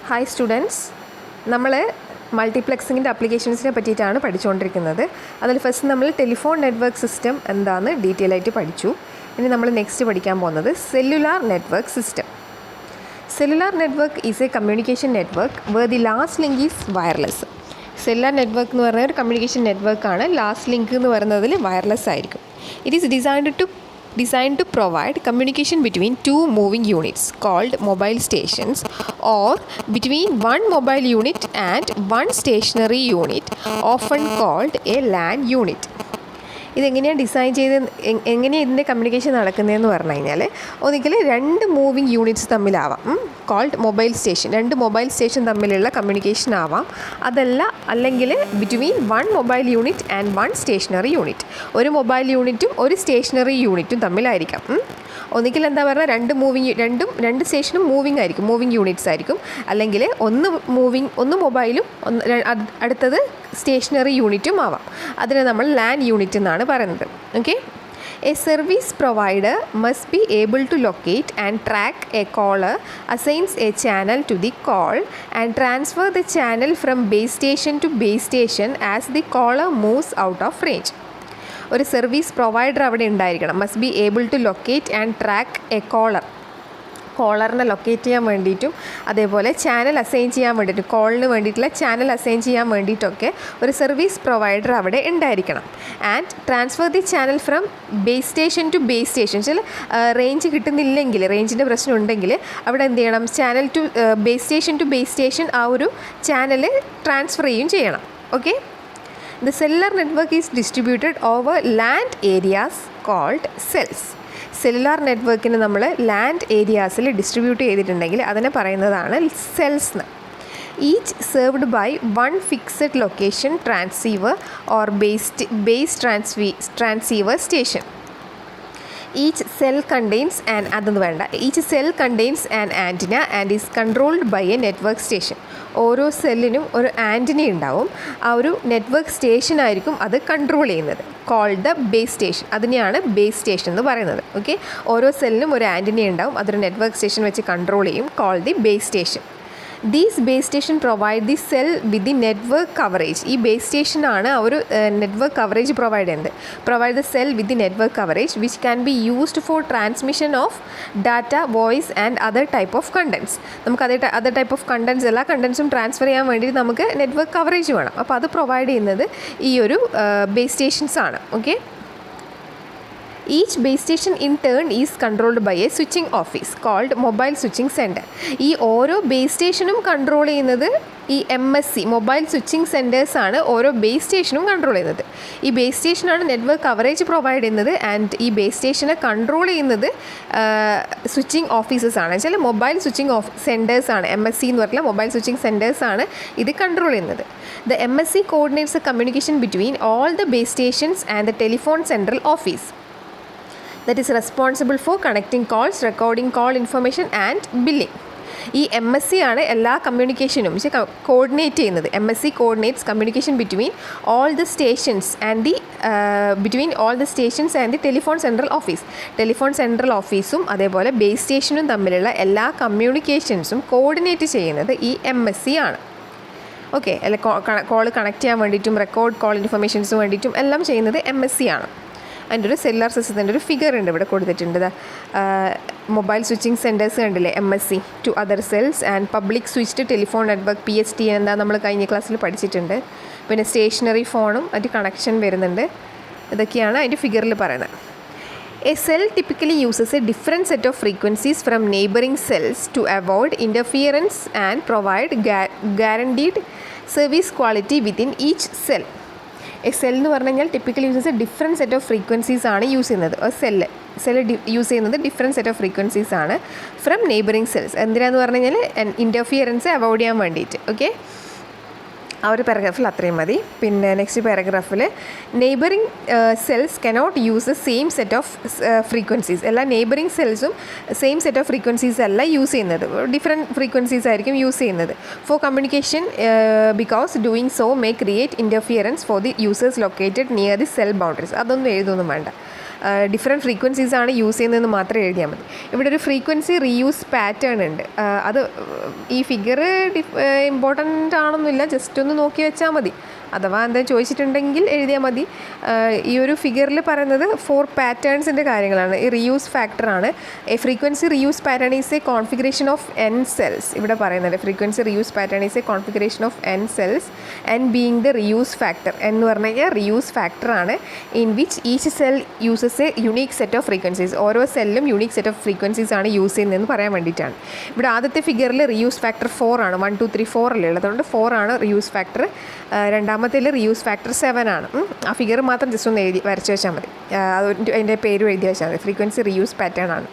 Hi students, നമ്മൾ മൾട്ടിപ്ലക്സിങ്ങിൻ്റെ അപ്ലിക്കേഷൻസിനെ പറ്റിയിട്ടാണ് പഠിച്ചുകൊണ്ടിരിക്കുന്നത്. അതിൽ ഫസ്റ്റ് നമ്മൾ ടെലിഫോൺ നെറ്റ്വർക്ക് സിസ്റ്റം എന്താണെന്ന് ഡീറ്റെയിൽ ആയിട്ട് പഠിച്ചു. ഇനി നമ്മൾ നെക്സ്റ്റ് പഠിക്കാൻ പോകുന്നത് cellular network system. Cellular network is a communication network where the last link is wireless. Cellular network എന്ന് പറഞ്ഞാൽ ഒരു കമ്മ്യൂണിക്കേഷൻ നെറ്റ്വർക്കാണ്. ലാസ്റ്റ് ലിങ്ക് എന്ന് പറയുന്നതിൽ വയർലെസ് ആയിരിക്കും. It is designed to provide communication between two moving units called mobile stations, or between one mobile unit and one stationary unit often called a LAN unit. ഇതെങ്ങനെയാണ് design ചെയ്ത് എങ്ങനെയാണ് ഇതിൻ്റെ communication നടക്കുന്നതെന്ന് പറഞ്ഞു കഴിഞ്ഞാൽ, ഒന്നുകിൽ രണ്ട് മൂവിങ് യൂണിറ്റ്സ് തമ്മിലാവാം, കോൾഡ് മൊബൈൽ സ്റ്റേഷൻ, രണ്ട് മൊബൈൽ സ്റ്റേഷൻ തമ്മിലുള്ള കമ്മ്യൂണിക്കേഷൻ ആവാം. അതല്ല അല്ലെങ്കിൽ between one mobile unit and one stationary unit, ഒരു മൊബൈൽ യൂണിറ്റും ഒരു സ്റ്റേഷനറി യൂണിറ്റും തമ്മിലായിരിക്കാം. ഒന്നുകിൽ എന്താ പറയുക, രണ്ട് സ്റ്റേഷനും മൂവിങ് ആയിരിക്കും, മൂവിങ് യൂണിറ്റ്സ് ആയിരിക്കും. അല്ലെങ്കിൽ ഒന്ന് മൊബൈലും അടുത്തത് സ്റ്റേഷനറി യൂണിറ്റും ആവാം. അതിനെ നമ്മൾ ലാൻ യൂണിറ്റ് എന്നാണ് പറയുന്നത്. Okay, a service provider must be able to locate and track a caller, assigns a channel to the call and transfer the channel from base station to base station as the caller moves out of range. ഒരു service provider അവിടെ ഉണ്ടായിരിക്കണം. Must be able to locate and track a കോളറിനെ locate ചെയ്യാൻ വേണ്ടിയിട്ടും, അതേപോലെ channel assign ചെയ്യാൻ വേണ്ടിയിട്ടും, കോളിന് വേണ്ടിയിട്ടുള്ള ചാനൽ അസൈൻ ചെയ്യാൻ വേണ്ടിയിട്ടൊക്കെ ഒരു സർവീസ് പ്രൊവൈഡർ അവിടെ ഉണ്ടായിരിക്കണം. And transfer the channel from base station to base station. ചില റേഞ്ച് കിട്ടുന്നില്ലെങ്കിൽ, റേഞ്ചിൻ്റെ പ്രശ്നം ഉണ്ടെങ്കിൽ അവിടെ എന്ത് ചെയ്യണം, channel to base station to base station ആ ഒരു ചാനൽ ട്രാൻസ്ഫർ ചെയ്യണം. Okay, the cellular network is distributed over land areas called cells. Cellular നെറ്റ്വർക്കിന് നമ്മൾ ലാൻഡ് ഏരിയാസിൽ ഡിസ്ട്രിബ്യൂട്ട് ചെയ്തിട്ടുണ്ടെങ്കിൽ അതിനെ പറയുന്നതാണ് സെൽസ് എന്ന്. Each served by one fixed location transceiver or base transceiver station. Each cell contains an antenna and is controlled by a network station. ഓരോ സെല്ലിനും ഒരു antenna ഉണ്ടാവും. ആ ഒരു നെറ്റ്വർക്ക് സ്റ്റേഷൻ ആയിരിക്കും അത് കൺട്രോൾ ചെയ്യുന്നത്. Called the base station. അതിനെയാണ് ബേസ് സ്റ്റേഷൻ എന്ന് പറയുന്നത്. ഓക്കെ, ഓരോ സെല്ലിനും ഒരു ആൻറ്റിന ഉണ്ടാവും, അതൊരു നെറ്റ്വർക്ക് സ്റ്റേഷൻ വെച്ച് കൺട്രോൾ ചെയ്യും. Called the base station. These base station provide the cell with the network coverage. ഈ ബേസ് സ്റ്റേഷനാണ് ആ ഒരു network coverage provide the cell with the network coverage which can be used for transmission of data, voice and other type of contents. നമുക്ക് other type of contents, എല്ലാ കണ്ടൻസും transfer ചെയ്യാൻ വേണ്ടിയിട്ട് നമുക്ക് network coverage വേണം. അപ്പോൾ അത് പ്രൊവൈഡ് ചെയ്യുന്നത് ഈ ഒരു ബേസ് സ്റ്റേഷൻസ് ആണ്. Okay, Each base station in turn is controlled by a switching office called mobile switching center. ഈ ഓരോ ബേസ് സ്റ്റേഷനും കൺട്രോൾ ചെയ്യുന്നത് ഈ MSC മൊബൈൽ സ്വിച്ചിങ് സെൻറ്റേഴ്സ് ആണ്. ഓരോ ബേസ് സ്റ്റേഷനും കൺട്രോൾ ചെയ്യുന്നത് ഈ ബേസ് സ്റ്റേഷനാണ് നെറ്റ്വർക്ക് കവറേജ് പ്രൊവൈഡ് ചെയ്യുന്നത്. ആൻഡ് ഈ ബേസ് സ്റ്റേഷനെ കൺട്രോൾ ചെയ്യുന്നത് സ്വിച്ചിങ് ഓഫീസസ് ആണ്. വെച്ചാൽ മൊബൈൽ സ്വിച്ചിങ് സെൻറ്റേഴ്സ് ആണ്. MSC എന്ന് പറഞ്ഞാൽ മൊബൈൽ സ്വിച്ചിങ് സെൻറ്റേഴ്സ് ആണ് ഇത് കൺട്രോൾ ചെയ്യുന്നത്. The MSC coordinates the communication between all the base stations and the telephone central office that is responsible for connecting calls, recording call information and billing. ഈ MSC ആണ് എല്ലാ കമ്മ്യൂണിക്കേഷനും coordinate ചെയ്യുന്നത്. MSC coordinates communication between all the stations and the telephone central office. Telephone central ഓഫീസും അതേപോലെ base സ്റ്റേഷനും തമ്മിലുള്ള എല്ലാ കമ്മ്യൂണിക്കേഷൻസും coordinate ചെയ്യുന്നത് ഈ MSC ആണ്. ഓക്കെ, അല്ല കോൾ കണക്ട് ചെയ്യാൻ വേണ്ടിയിട്ടും റെക്കോർഡ് കോൾ ഇൻഫർമേഷൻസിന് വേണ്ടിയിട്ടും എല്ലാം ചെയ്യുന്നത് MSC ആണ്. അതിൻ്റെ ഒരു സെല്ലുലാർ സിസ്റ്റത്തിൻ്റെ ഒരു ഫിഗർ ഉണ്ട് ഇവിടെ കൊടുത്തിട്ടുണ്ട്. മൊബൈൽ സ്വിച്ചിങ് സെൻറ്റേഴ്സ് കണ്ടില്ലേ, MSC to other cells and public switched telephone network PST എന്താ നമ്മൾ കഴിഞ്ഞ ക്ലാസ്സിൽ പഠിച്ചിട്ടുണ്ട്. പിന്നെ സ്റ്റേഷനറി ഫോണും അതിൻ്റെ കണക്ഷൻ വരുന്നുണ്ട്. ഇതൊക്കെയാണ് അതിൻ്റെ ഫിഗറിൽ പറയുന്നത്. A cell typically uses a different set of frequencies from neighboring cells to avoid interference and provide guaranteed service quality within each cell. A cell എന്ന് പറഞ്ഞു കഴിഞ്ഞാൽ typically use different set of frequencies ആണ് use ചെയ്യുന്നത്. Cell use ചെയ്യുന്നത് different set of frequencies ആണ് from neighbouring cells. എന്തിനാന്ന് പറഞ്ഞു കഴിഞ്ഞാൽ ഇൻ്റർഫിയറൻസ് അവോയ്ഡ് ചെയ്യാൻ വേണ്ടിയിട്ട്. ഓക്കെ, ആ ഒരു പാരഗ്രാഫിൽ അത്രയും മതി. പിന്നെ നെക്സ്റ്റ് പാരഗ്രാഫിൽ neighbouring cells cannot use same set of frequencies. എല്ലാ നെയ്ബറിങ് സെൽസും സെയിം സെറ്റ് ഓഫ് ഫ്രീക്വൻസീസ് അല്ല യൂസ് ചെയ്യുന്നത്, ഡിഫറെൻറ്റ് ഫ്രീക്വൻസീസ് ആയിരിക്കും യൂസ് ചെയ്യുന്നത് for communication. Because doing so may create interference for the users located near the cell boundaries. അതൊന്നും എഴുതൊന്നും വേണ്ട. Different ഫ്രീക്വൻസീസാണ് use ചെയ്യുന്നതെന്ന് മാത്രം എഴുതിയാൽ മതി. ഇവിടെ ഒരു ഫ്രീക്വൻസി റീയൂസ് പാറ്റേൺ ഉണ്ട്. അത് ഈ ഫിഗർ ഇമ്പോർട്ടൻ്റ് ആണെന്നില്ല, ജസ്റ്റ് ഒന്ന് നോക്കി വെച്ചാൽ മതി. അഥവാ എന്താ ചോദിച്ചിട്ടുണ്ടെങ്കിൽ എഴുതിയാൽ മതി. ഈ ഒരു ഫിഗറിൽ പറയുന്നത് 4 പാറ്റേൺസിൻ്റെ കാര്യങ്ങളാണ്. ഈ റീയൂസ് ഫാക്ടറാണ്. A frequency reuse pattern is a configuration of n cells. ഇവിടെ പറയുന്നുണ്ട് frequency reuse pattern is a configuration of n cells, n being the reuse factor. എന്ന് പറഞ്ഞു കഴിഞ്ഞാൽ റീയൂസ് ഫാക്ടറാണ്. In which each cell uses a unique set of frequencies. ഓരോ സെല്ലും unique set of frequencies ആണ് use ചെയ്യുന്നതെന്ന് പറയാൻ വേണ്ടിയിട്ടാണ്. ഇവിടെ ആദ്യത്തെ ഫിഗറിൽ റീയൂസ് ഫാക്ടർ 4 ആണ്. 1 2 3 4 അല്ലേ ഉള്ളത്, അതുകൊണ്ട് 4 ആണ് റീയൂസ് ഫാക്ടർ. രണ്ടാമത്തേൽ റീയൂസ് ഫാക്ടർ 7 ആണ്. ആ ഫിഗർ മാത്രം ജസ്റ്റ് ഒന്ന് വരച്ച് വെച്ചാൽ മതി. അതിൻ്റെ പേരും എഴുതി വെച്ചാൽ മതി. ഫ്രീക്വൻസി റീയൂസ് പാറ്റേൺ ആണ്.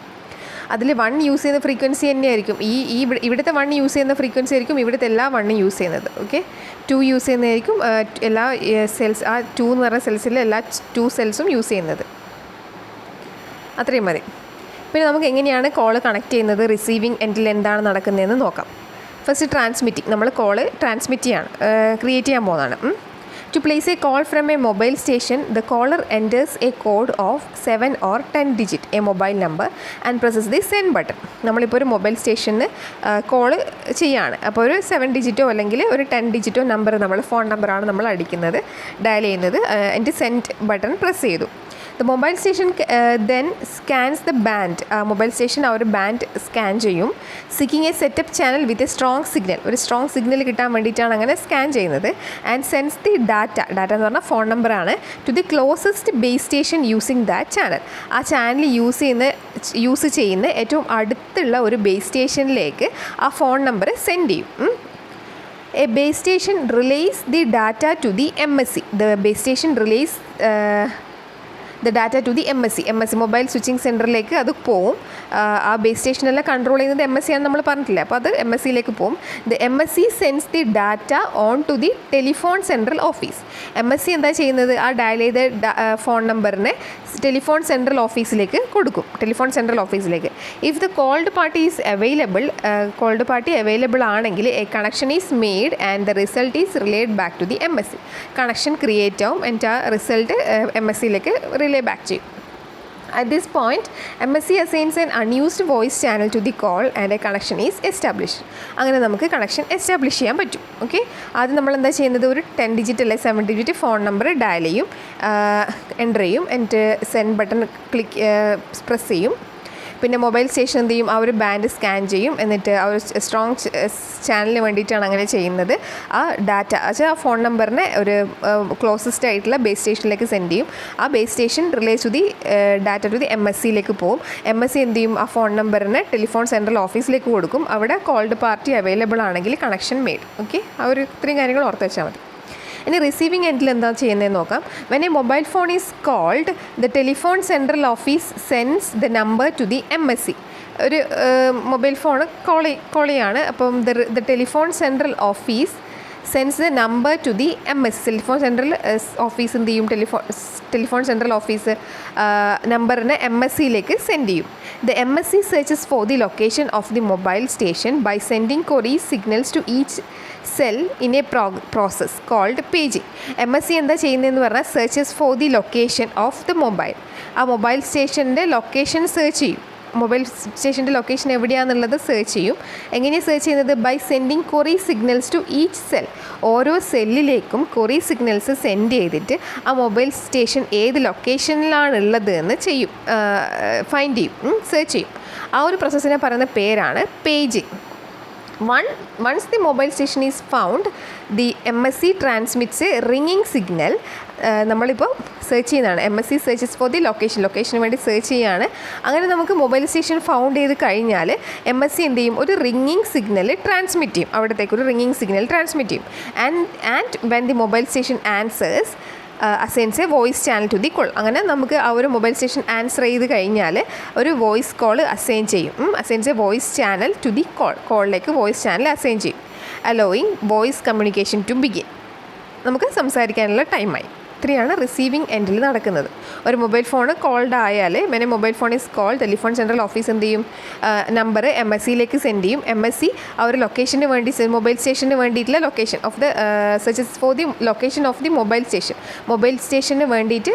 അതിൽ 1 യൂസ് ചെയ്യുന്ന ഫ്രീക്വൻസി തന്നെയായിരിക്കും ഇവിടുത്തെ 1 യൂസ് ചെയ്യുന്ന ഫ്രീക്വൻസി ആയിരിക്കും ഇവിടുത്തെ എല്ലാ 1 യൂസ് ചെയ്യുന്നത്. ഓക്കെ, 2 യൂസ് ചെയ്യുന്നതായിരിക്കും എല്ലാ സെൽസ്, ആ 2 എന്ന് പറഞ്ഞ സെൽസിലെ എല്ലാ 2 സെൽസും യൂസ് ചെയ്യുന്നത്. അത്രയും മതി. പിന്നെ നമുക്ക് എങ്ങനെയാണ് കോൾ കണക്ട് ചെയ്യുന്നത്, റിസീവിങ് എൻഡിൽ എന്താണ് നടക്കുന്നതെന്ന് നോക്കാം. First transmitting. നമ്മൾ കോള് ട്രാൻസ്മിറ്റ് ക്രിയേറ്റ് ചെയ്യാൻ പോകുന്നതാണ്. To place a call from a mobile station, the caller enters a code of 7 or 10 digit, a mobile number, and presses the send button. നമ്മളിപ്പോൾ ഒരു മൊബൈൽ സ്റ്റേഷന് call ചെയ്യാണ്. അപ്പോൾ ഒരു 7 ഡിജിറ്റോ അല്ലെങ്കിൽ ഒരു 10 ഡിജിറ്റോ നമ്പർ, നമ്മൾ ഫോൺ നമ്പറാണ് നമ്മൾ അടിക്കുന്നത്, ഡയൽ ചെയ്യുന്നത്. എന്നിട്ട് സെൻഡ് ബട്ടൺ പ്രസ് ചെയ്തു. The mobile station then scans the band. Mobile station ആ ഒരു ബാൻഡ് സ്കാൻ ചെയ്യും. Seeking a setup channel with a strong signal. ഒരു സ്ട്രോങ് സിഗ്നൽ കിട്ടാൻ വേണ്ടിയിട്ടാണ് അങ്ങനെ സ്കാൻ ചെയ്യുന്നത്. ആൻഡ് സെൻസ് ദി ഡാറ്റ എന്ന് പറഞ്ഞാൽ ഫോൺ നമ്പറാണ്, to the closest base station using that channel. ആ ചാനൽ യൂസ് ചെയ്യുന്ന ഏറ്റവും അടുത്തുള്ള ഒരു ബേസ് സ്റ്റേഷനിലേക്ക് ആ ഫോൺ നമ്പർ സെൻഡ് ചെയ്യും. A base station relays the data to the MSC. The base station relays the data to the MSC mobile switching സെൻറ്ററിലേക്ക് അത് പോവും. ആ ബേസ് സ്റ്റേഷനെല്ലാം കൺട്രോൾ ചെയ്യുന്നത് MSC ആണെന്ന് നമ്മൾ പറഞ്ഞിട്ടില്ല. അപ്പോൾ അത് MSCയിലേക്ക് പോവും. The MSC sends the data on to the telephone central office. MSC എന്താ ചെയ്യുന്നത്, ആ ഡയൽ ചെയ്ത ഫോൺ നമ്പറിനെ ടെലിഫോൺ സെൻട്രൽ ഓഫീസിലേക്ക് കൊടുക്കും. If the called party available ആണെങ്കിൽ a connection is made and the result is relayed back to the MSC. Connection create ആവും, എന്നിട്ട് ആ റിസൾട്ട് MSCയിലേക്ക് റിലേ ബാക്ക് ചെയ്യും. At this point, MSC assigns an unused voice channel to the call and a connection is established. അങ്ങനെ നമുക്ക് connection establish ചെയ്യാൻ പറ്റും. Okay, ആദ്യം നമ്മൾ എന്താ ചെയ്യുന്നത്, ഒരു 10 ഡിജിറ്റ് അല്ലെങ്കിൽ 7 ഡിജിറ്റ് ഫോൺ നമ്പർ ഡയൽ ചെയ്യും, എൻ്റർ ചെയ്യും, എന്നിട്ട് സെൻഡ് ബട്ടൺ പ്രസ് ചെയ്യും. പിന്നെ മൊബൈൽ സ്റ്റേഷൻ എന്ത് ചെയ്യും, ആ ഒരു ബാൻഡ് സ്കാൻ ചെയ്യും. എന്നിട്ട് ആ ഒരു സ്ട്രോങ് ചാനലിന് വേണ്ടിയിട്ടാണ് അങ്ങനെ ചെയ്യുന്നത്. ആ ഡാറ്റ ആ ഫോൺ നമ്പറിനെ ഒരു ക്ലോസസ്റ്റ് ആയിട്ടുള്ള ബേസ് സ്റ്റേഷനിലേക്ക് സെൻഡ് ചെയ്യും. ആ base station relays to the data to the MSCയിലേക്ക് പോകും. MSC എന്ത് ചെയ്യും, ആ ഫോൺ നമ്പറിനെ ടെലിഫോൺ സെൻട്രൽ ഓഫീസിലേക്ക് കൊടുക്കും. അവിടെ കോൾഡ് പാർട്ടി അവൈലബിൾ ആണെങ്കിൽ കണക്ഷൻ മെയ്ഡ്. ഓക്കെ, ആ ഒരു ഇത്രയും കാര്യങ്ങൾ ഓർത്ത് വെച്ചാൽ മതി. ഇനി റിസീവിങ് എൻഡിൽ എന്താ ചെയ്യുന്നതെന്ന് നോക്കാം. When a mobile phone is called, the telephone central office sends the number to the MSC. ഒരു മൊബൈൽ ഫോൺ കോൾ ചെയ്യാണ്. അപ്പം the telephone central office sends the number to the MSC. Telephone central office എന്ത് ചെയ്യും, telephone central office നമ്പറിനെ MSCയിലേക്ക് send ചെയ്യും. The MSC searches for the location of the mobile station by sending query signals to each cell in a process called paging. MSC എന്താ ചെയ്യുന്നതെന്ന് പറഞ്ഞാൽ searches for the location of the mobile. ആ mobile സ്റ്റേഷൻ്റെ location search ചെയ്യും. Mobile സ്റ്റേഷൻ്റെ location എവിടെയാണെന്നുള്ളത് search ചെയ്യും. എങ്ങനെയാണ് സെർച്ച് ചെയ്യുന്നത്, by sending query signals to each cell. ഓരോ സെല്ലിലേക്കും കൊറി സിഗ്നൽസ് സെൻഡ് ചെയ്തിട്ട് ആ മൊബൈൽ സ്റ്റേഷൻ ഏത് ലൊക്കേഷനിലാണുള്ളത് എന്ന് ഫൈൻഡ് ചെയ്യും, സെർച്ച് ചെയ്യും. ആ ഒരു പ്രോസസ്സിനെ പറയുന്ന പേരാണ് paging. Once the mobile station is found, the MSC transmits a ringing signal. നമ്മളിപ്പോൾ സെർച്ച് ചെയ്യുന്നതാണ്. MSC സെർച്ചസ് ഫോർ ദി ലൊക്കേഷന് വേണ്ടി സെർച്ച് ചെയ്യുകയാണ്. അങ്ങനെ നമുക്ക് മൊബൈൽ സ്റ്റേഷൻ ഫൗണ്ട് ചെയ്ത് കഴിഞ്ഞാൽ MSC എന്ത് ചെയ്യും, ഒരു റിങ്ങിങ് സിഗ്നൽ ട്രാൻസ്മിറ്റ് ചെയ്യും. അവിടത്തേക്ക് ഒരു റിങ്ങിങ് സിഗ്നൽ ട്രാൻസ്മിറ്റ് ചെയ്യും. And when the mobile station answers assigns a voice channel to the call. അങ്ങനെ നമുക്ക് ആ ഒരു മൊബൈൽ സ്റ്റേഷൻ ആൻസർ ചെയ്ത് കഴിഞ്ഞാൽ ഒരു വോയിസ് കോൾ അസൈൻ ചെയ്യും. Assigns a voice channel to the കോളിലേക്ക് വോയിസ് ചാനൽ അസൈൻ ചെയ്യും. Allowing voice communication to begin. നമുക്ക് സംസാരിക്കാനുള്ള ടൈമായി. 3 ആണ് റിസീവിങ് എൻഡിൽ നടക്കുന്നത്. ഒരു മൊബൈൽ ഫോൺ കോൾഡ് ആയാൽ മെനെ mobile phone is call, telephone central office എന്ത് ചെയ്യും, നമ്പർ MSCയിലേക്ക് സെൻഡ് ചെയ്യും. MSC ആ ഒരു ലൊക്കേഷന് വേണ്ടി മൊബൈൽ സ്റ്റേഷന് വേണ്ടിയിട്ടുള്ള location of the searches for the location of the mobile സ്റ്റേഷന് വേണ്ടിയിട്ട്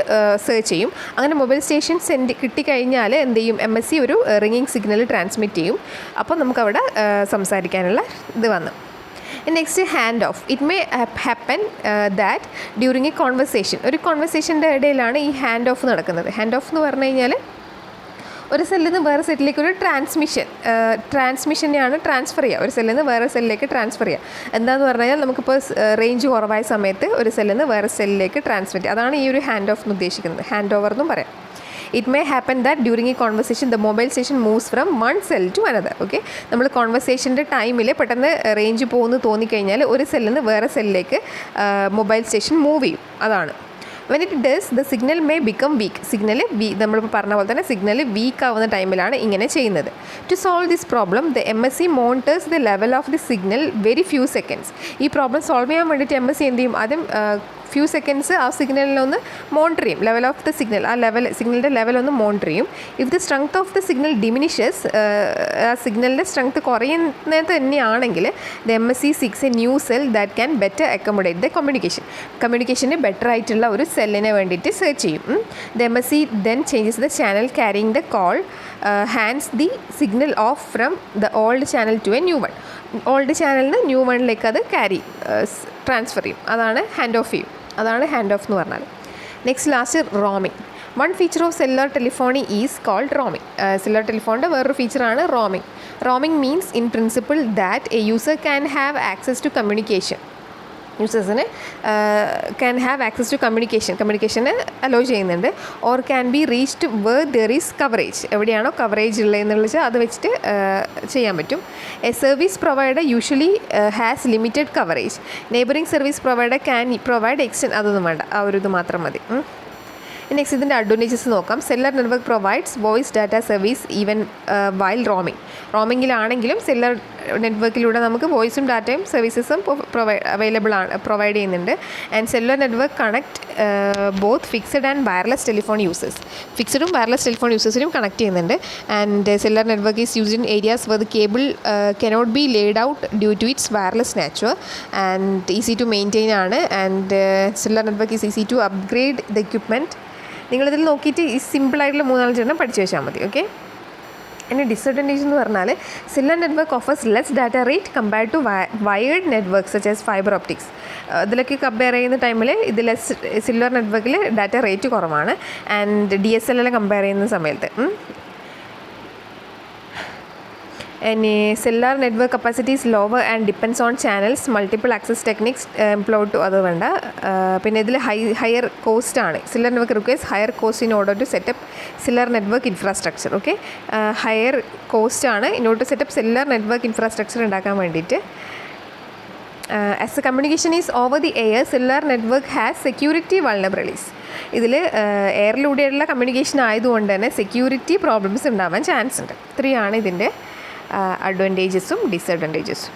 സെർച്ച് ചെയ്യും. അങ്ങനെ മൊബൈൽ സ്റ്റേഷൻ കിട്ടിക്കഴിഞ്ഞാൽ എന്ത് ചെയ്യും, MSC ഒരു റിംഗിങ് സിഗ്നൽ ട്രാൻസ്മിറ്റ് ചെയ്യും. അപ്പോൾ നമുക്കവിടെ സംസാരിക്കാനുള്ള ഇത് വന്നു. Next hand of. It may happen that during a conversation, ഒരു കോൺവെർസേഷൻ്റെ ഇടയിലാണ് ഈ ഹാൻഡ് ഓഫ് നടക്കുന്നത്. ഹാൻഡ് ഓഫ് എന്ന് പറഞ്ഞു കഴിഞ്ഞാൽ ഒരു സെല്ലിൽ നിന്ന് വേറെ സെല്ലിലേക്ക് ഒരു ട്രാൻസ്മിഷനെയാണ് ട്രാൻസ്ഫർ ചെയ്യുക. ഒരു സെല്ലിൽ നിന്ന് വേറെ സെല്ലിലേക്ക് ട്രാൻസ്ഫർ ചെയ്യുക. എന്താണെന്ന് പറഞ്ഞു കഴിഞ്ഞാൽ നമുക്കിപ്പോൾ റേഞ്ച് കുറവായ സമയത്ത് ഒരു സെല്ലിൽ നിന്ന് വേറെ സെല്ലിലേക്ക് ട്രാൻസ്ഫർ ചെയ്യുക. അതാണ് ഈ ഒരു ഹാൻഡ് ഓഫ് എന്ന് ഉദ്ദേശിക്കുന്നത്. ഹാൻഡ് ഓവർ എന്നും പറയാം. It may happen that during a conversation the mobile station moves from one cell to another. Okay, നമ്മൾ കോൺവെർസേഷൻ്റെ ടൈമിൽ പെട്ടെന്ന് റേഞ്ച് പോകുന്നു തോന്നിക്കഴിഞ്ഞാൽ ഒരു സെല്ലിൽ നിന്ന് വേറെ സെല്ലിലേക്ക് മൊബൈൽ സ്റ്റേഷൻ മൂവ് ചെയ്യും. അതാണ്. When it does the signal may become weak. നമ്മളിപ്പോൾ പറഞ്ഞ പോലെ തന്നെ സിഗ്നൽ വീക്ക് ആവുന്ന ടൈമിലാണ് ഇങ്ങനെ ചെയ്യുന്നത്. To solve this problem the MSC monitors the level of the signal very few seconds. ഈ പ്രോബ്ലം സോൾവ് ചെയ്യാൻ വേണ്ടിയിട്ട് MSC എന്ത് ചെയ്യും, ആദ്യം ഫ്യൂ സെക്കൻഡ്സ് ആ സിഗ്നലിനൊന്ന് മോണിറ്റർ ചെയ്യും. ലെവൽ ഓഫ് ദ സിഗ്നൽ, ആ സിഗ്നലിൻ്റെ ലെവലൊന്ന് മോണിറ്റർ ചെയ്യും. If the strength of the signal diminishes, ആ സിഗ്നലിൻ്റെ സ്ട്രെങ്ത് കുറയുന്നത് തന്നെയാണെങ്കിൽ the MSC seeks a new cell that can better accommodate the കമ്മ്യൂണിക്കേഷന് ബെറ്റർ ആയിട്ടുള്ള ഒരു സെല്ലിനെ വേണ്ടിയിട്ട് സെർച്ച് ചെയ്യും. The MSC then changes the channel carrying the call, hands the signal off from the old channel to a new one. Old ചാനലിൽ നിന്ന് new വണ്ണിലേക്ക് അത് ട്രാൻസ്ഫർ ചെയ്യും. അതാണ് ഹാൻഡ് ഓഫ് ചെയ്യും. അതാണ് ഹാൻഡ് ഓഫ് എന്ന് പറഞ്ഞാൽ. Next last roaming. One feature of cellular telephony is called roaming. Cellular ടെലിഫോണിൻ്റെ വേറൊരു ഫീച്ചറാണ് roaming. Roaming means in principle that a user can have access to communication. യൂസേഴ്സിന് ക്യാൻ ഹാവ് ആക്സസ് ടു കമ്മ്യൂണിക്കേഷന് allow ചെയ്യുന്നുണ്ട്. Or can be reached where there is coverage. എവിടെയാണോ coverage ഉള്ളതെന്നുള്ള വെച്ചാൽ അത് വെച്ചിട്ട് ചെയ്യാൻ പറ്റും. A service provider usually has limited coverage. Neighbouring service provider can provide extend. അതൊന്നും വേണ്ട, ആ ഒരു ഇത് മാത്രം മതി. നെക്സ്റ്റ് ഇതിൻ്റെ അഡ്വാൻറ്റേജസ് നോക്കാം. Cellular network provides voice data service even while റോമിങ്ങിലാണെങ്കിലും സെല്ലുലാർ നെറ്റ്വർക്കിലൂടെ നമുക്ക് വോയിസും ഡാറ്റയും സർവീസസും പ്രൊവൈഡ് ചെയ്യുന്നുണ്ട്. And cellular network connect both fixed and wireless telephone users. ഫിക്സഡും വയർലെസ് ടെലിഫോൺ യൂസേഴ്സിനും കണക്ട് ചെയ്യുന്നുണ്ട്. And cellular network is used in areas where the cable cannot be laid out due to its wireless nature and easy to maintain ആണ്. And cellular network is easy to upgrade the equipment. നിങ്ങളിതിൽ നോക്കിയിട്ട് ഈ സിമ്പിളായിട്ടുള്ള 3-4 പഠിച്ചു വെച്ചാൽ മതി. Okay. ഇനി disadvantage എന്ന് പറഞ്ഞാൽ cellular network offers less data rate compared to wired network such as fibre optics. ഇതിലൊക്കെ കമ്പയർ ചെയ്യുന്ന ടൈമിൽ ഇതിൽ സെല്ലുലാർ നെറ്റ്വർക്കിൽ ഡാറ്റ റേറ്റ് കുറവാണ്. ആൻഡ് DSL കമ്പയർ ചെയ്യുന്ന സമയത്ത് cellular network capacity is lower and depends on channels, multiple access techniques employed to അത് വേണ്ട. പിന്നെ ഇതിൽ ഹയർ കോസ്റ്റ് ആണ്. Cellular network requires higher cost in order to set up cellular network infrastructure. Okay, higher cost ആണ് in order to set up cellular network infrastructure ഉണ്ടാക്കാൻ വേണ്ടിയിട്ട്. As the communication is over the air, cellular network has security vulnerabilities. ഇതിൽ എയറിലൂടെയുള്ള communication ആയതുകൊണ്ട് തന്നെ security problems ഉണ്ടാവാൻ chance ഉണ്ട്. ഇത്രയാണ് ഇതിൻ്റെ അഡ്വാൻറ്റേജസും ഡിസഡ്വാൻറ്റേജസും.